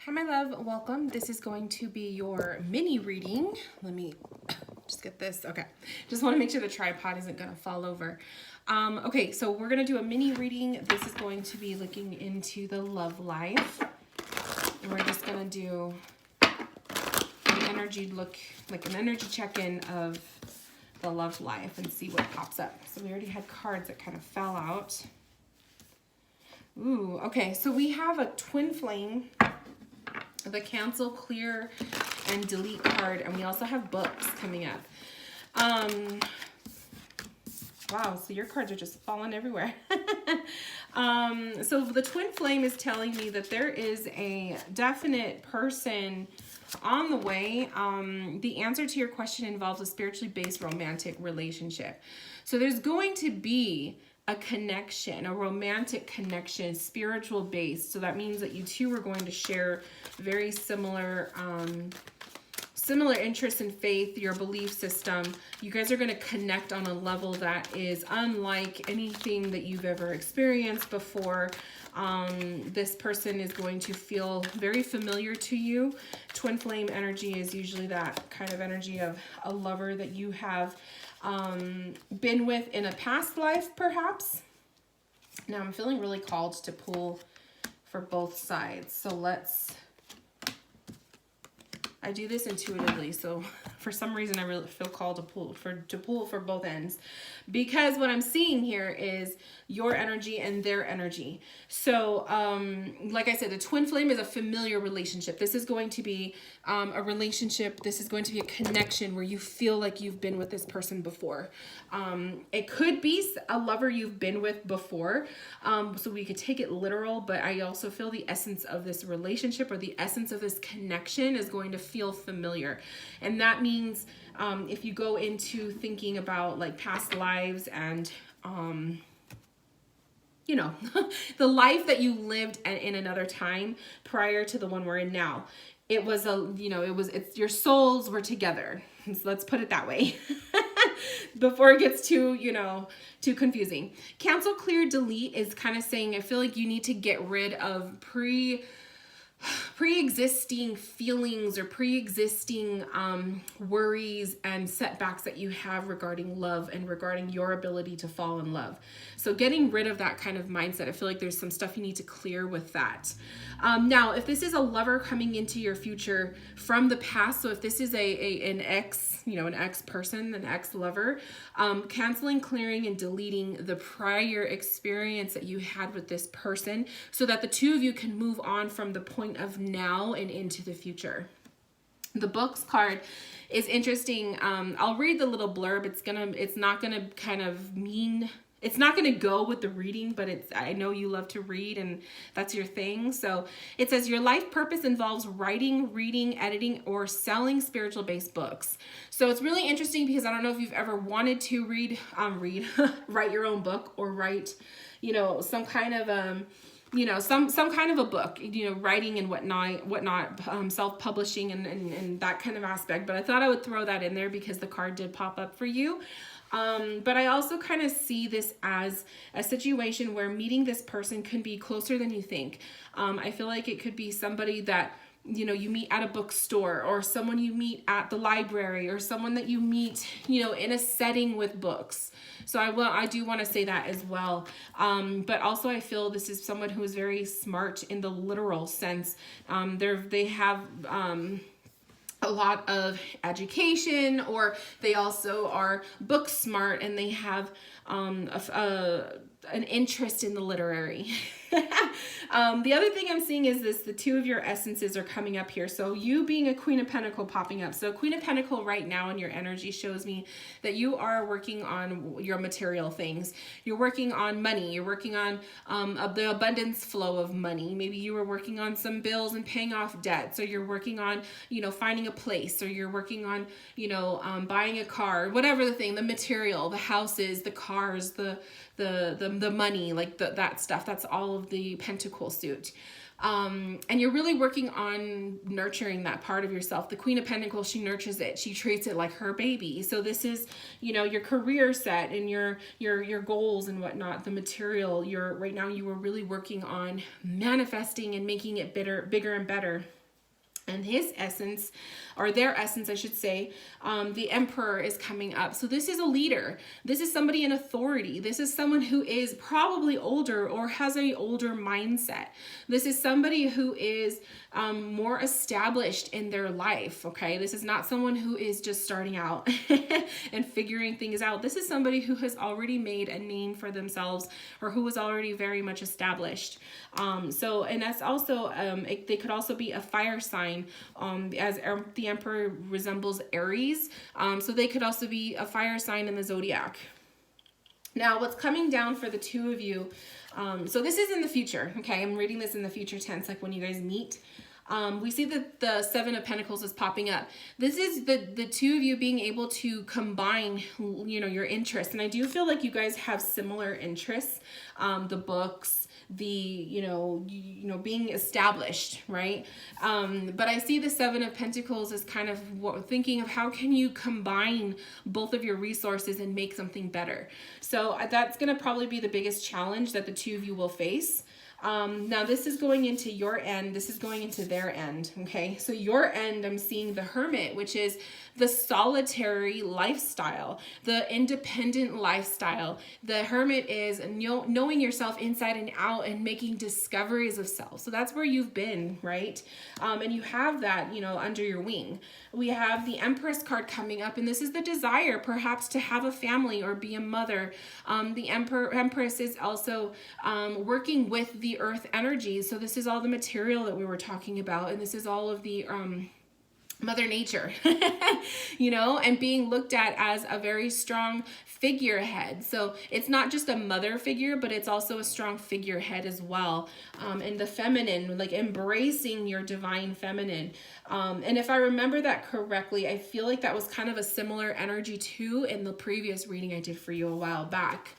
Hi, my love. Welcome. This is going to be your mini reading. Let me just get this. Okay. Just want to make sure the tripod isn't going to fall over. Okay, so we're going to do a mini reading. This is going to be looking into the love life. And we're just going to do an energy look, like an energy check-in of the love life and see what pops up. So we already had cards that kind of fell out. Ooh, okay. So we have a twin flame, the cancel, clear, and delete card, and we also have books coming up. Wow, so your cards are just falling everywhere. So the twin flame is telling me that there is a definite person on the way. The answer to your question involves a spiritually based romantic relationship. So there's going to be a connection, a romantic connection, spiritual based. So that means that you two are going to share very similar interests in faith, your belief system. You guys are going to connect on a level that is unlike anything that you've ever experienced before. This person is going to feel very familiar to you. Twin flame energy is usually that kind of energy of a lover that you have been with in a past life, perhaps. Now I'm feeling really called to pull for both sides. So I do this intuitively, so for some reason I really feel called to pull for both ends, because what I'm seeing here is your energy and their energy. So like I said, the twin flame is a familiar relationship. This is going to be a relationship. This is going to be a connection where you feel like you've been with this person before. It could be a lover you've been with before, so we could take it literal, but I also feel the essence of this relationship or the essence of this connection is going to feel familiar. And that means if you go into thinking about like past lives and you know, the life that you lived in another time prior to the one we're in now, it was it's your souls were together. So let's put it that way. Before it gets too too confusing. Cancel, clear, delete is kind of saying I feel like you need to get rid of pre-existing feelings or pre-existing worries and setbacks that you have regarding love and regarding your ability to fall in love. So getting rid of that kind of mindset, I feel like there's some stuff you need to clear with that. Now, if this is a lover coming into your future from the past, so if this is an ex, an ex person, an ex lover, canceling, clearing, and deleting the prior experience that you had with this person so that the two of you can move on from the point of now and into the future. The books card is interesting. I'll read the little blurb. It's not gonna go with the reading, but I know you love to read and that's your thing. So it says your life purpose involves writing, reading, editing, or selling spiritual based books. So it's really interesting because I don't know if you've ever wanted to write your own book or write, some kind of some kind of a book, writing and whatnot, self-publishing and that kind of aspect. But I thought I would throw that in there because the card did pop up for you. But I also kind of see this as a situation where meeting this person can be closer than you think. I feel like it could be somebody that, you meet at a bookstore, or someone you meet at the library, or someone that you meet, in a setting with books. So I do want to say that as well. But also I feel this is someone who is very smart in the literal sense. They have, a lot of education, or they also are book smart and they have an interest in the literary. The other thing I'm seeing is the two of your essences are coming up here. So you being a Queen of Pentacle popping up. So Queen of Pentacle right now in your energy shows me that you are working on your material things. You're working on money. You're working on the abundance flow of money. Maybe you were working on some bills and paying off debt. So you're working on, finding a place, or you're working on, buying a car, whatever the thing, the material, the houses, the cars, the money, like that stuff. That's all of the pentacle suit. And you're really working on nurturing that part of yourself. The Queen of Pentacles, she nurtures it. She treats it like her baby. So this is, you know, your career set and your goals and whatnot, the material. Right now you are really working on manifesting and making it bigger and better. And his essence, or their essence, I should say, the Emperor is coming up. So this is a leader. This is somebody in authority. This is someone who is probably older or has an older mindset. This is somebody who is more established in their life, okay? This is not someone who is just starting out and figuring things out. This is somebody who has already made a name for themselves or who is already very much established. And that's also, they could also be a fire sign, as the Emperor resembles Aries. So they could also be a fire sign in the zodiac. Now, what's coming down for the two of you, so this is in the future, okay? I'm reading this in the future tense, like when you guys meet. We see that the Seven of Pentacles is popping up. This is the two of you being able to combine, you know, your interests. And I do feel like you guys have similar interests, the books, you know, being established, right? But I see the Seven of Pentacles as kind of thinking of how can you combine both of your resources and make something better. So that's going to probably be the biggest challenge that the two of you will face. Now this is going into your end. This is going into their end. Okay. So your end, I'm seeing the Hermit, which is the solitary lifestyle, the independent lifestyle. The Hermit is knowing yourself inside and out and making discoveries of self. So that's where you've been, right? And you have that, you know, under your wing. We have the Empress card coming up, and this is the desire perhaps to have a family or be a mother. The Empress is also working with the earth energies. So this is all the material that we were talking about, and this is all of the Mother Nature, you know, and being looked at as a very strong figurehead. So it's not just a mother figure, but it's also a strong figurehead as well. And the feminine, like embracing your divine feminine. And if I remember that correctly, I feel like that was kind of a similar energy too in the previous reading I did for you a while back.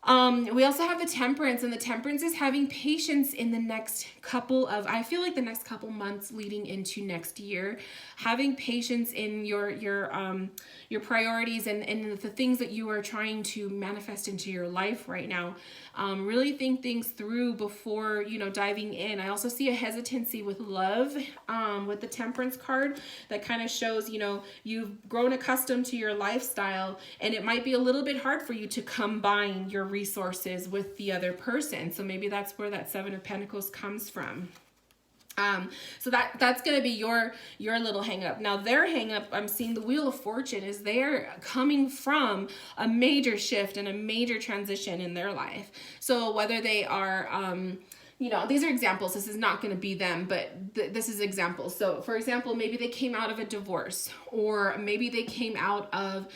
We also have the Temperance, and the Temperance is having patience in the next couple of, I feel like the next couple months leading into next year, having patience in your priorities and the things that you are trying to manifest into your life right now. Really think things through before, you know, diving in. I also see a hesitancy with love, with the Temperance card that kind of shows, you know, you've grown accustomed to your lifestyle and it might be a little bit hard for you to combine your resources with the other person. So maybe that's where that Seven of Pentacles comes from. So that's going to be your little hang up. Now their hang up, I'm seeing the Wheel of Fortune, is they're coming from a major shift and a major transition in their life. So whether they are, you know, these are examples. This is not going to be them, but this is examples. So for example, maybe they came out of a divorce, or maybe they came out of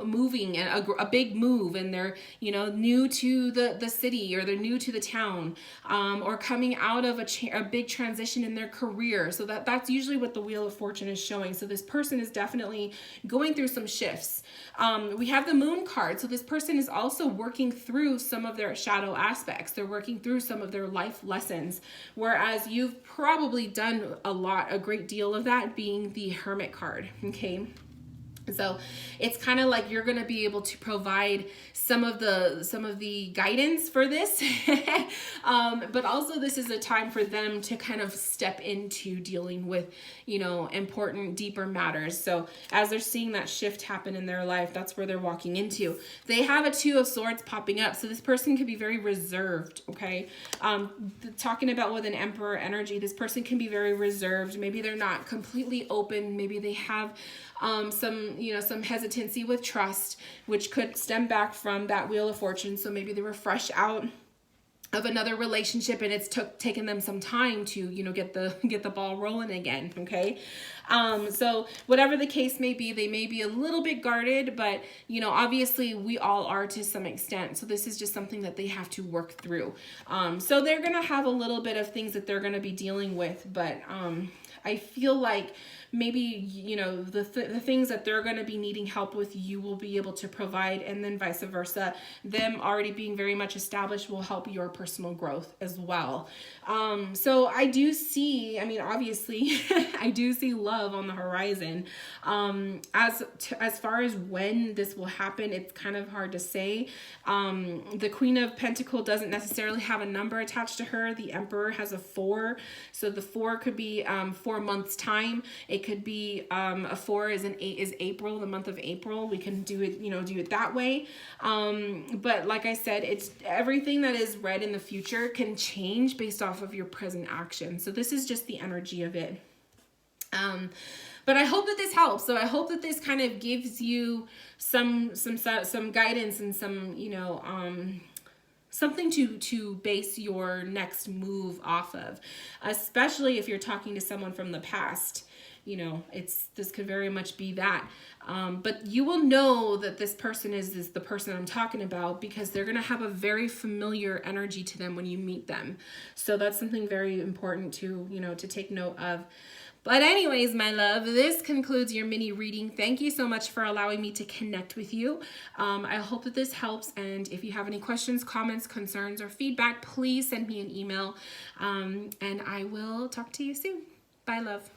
moving and a big move, and they're, you know, new to the city, or they're new to the town, or coming out of a big transition in their career. So that's usually what the Wheel of Fortune is showing. So this person is definitely going through some shifts. We have the Moon card. So this person is also working through some of their shadow aspects. They're working through some of their life lessons, whereas you've probably done a great deal of that, being the Hermit card. Okay. So it's kind of like you're going to be able to provide some of the guidance for this, but also this is a time for them to kind of step into dealing with, you know, important, deeper matters. So as they're seeing that shift happen in their life, that's where they're walking into. They have a Two of Swords popping up. So this person can be very reserved. Okay. Talking about with an Emperor energy, this person can be very reserved. Maybe they're not completely open. Maybe they have some hesitancy with trust, which could stem back from that Wheel of Fortune. So maybe they were fresh out of another relationship and it's taken them some time to, you know, get the ball rolling again. Okay. So whatever the case may be, they may be a little bit guarded, but, you know, obviously we all are to some extent. So this is just something that they have to work through. So they're going to have a little bit of things that they're going to be dealing with, but, I feel like maybe, you know, the things that they're going to be needing help with, you will be able to provide, and then vice versa. Them already being very much established will help your personal growth as well. So I do see, I mean, obviously, I do see love on the horizon. As far as when this will happen, it's kind of hard to say. The Queen of Pentacles doesn't necessarily have a number attached to her. The Emperor has a 4. So the 4 could be 4 months time. It could be a 4 is April, the month of April. We can do it, do it that way. But like I said, it's everything that is read in the future can change based off of your present action. So this is just the energy of it. But I hope that this helps. So I hope that this kind of gives you some guidance and some, something to base your next move off of, especially if you're talking to someone from the past. This could very much be that. But you will know that this person is the person I'm talking about, because they're going to have a very familiar energy to them when you meet them. So that's something very important to, to take note of. But anyways, my love, this concludes your mini reading. Thank you so much for allowing me to connect with you. I hope that this helps. And if you have any questions, comments, concerns, or feedback, please send me an email. And I will talk to you soon. Bye, love.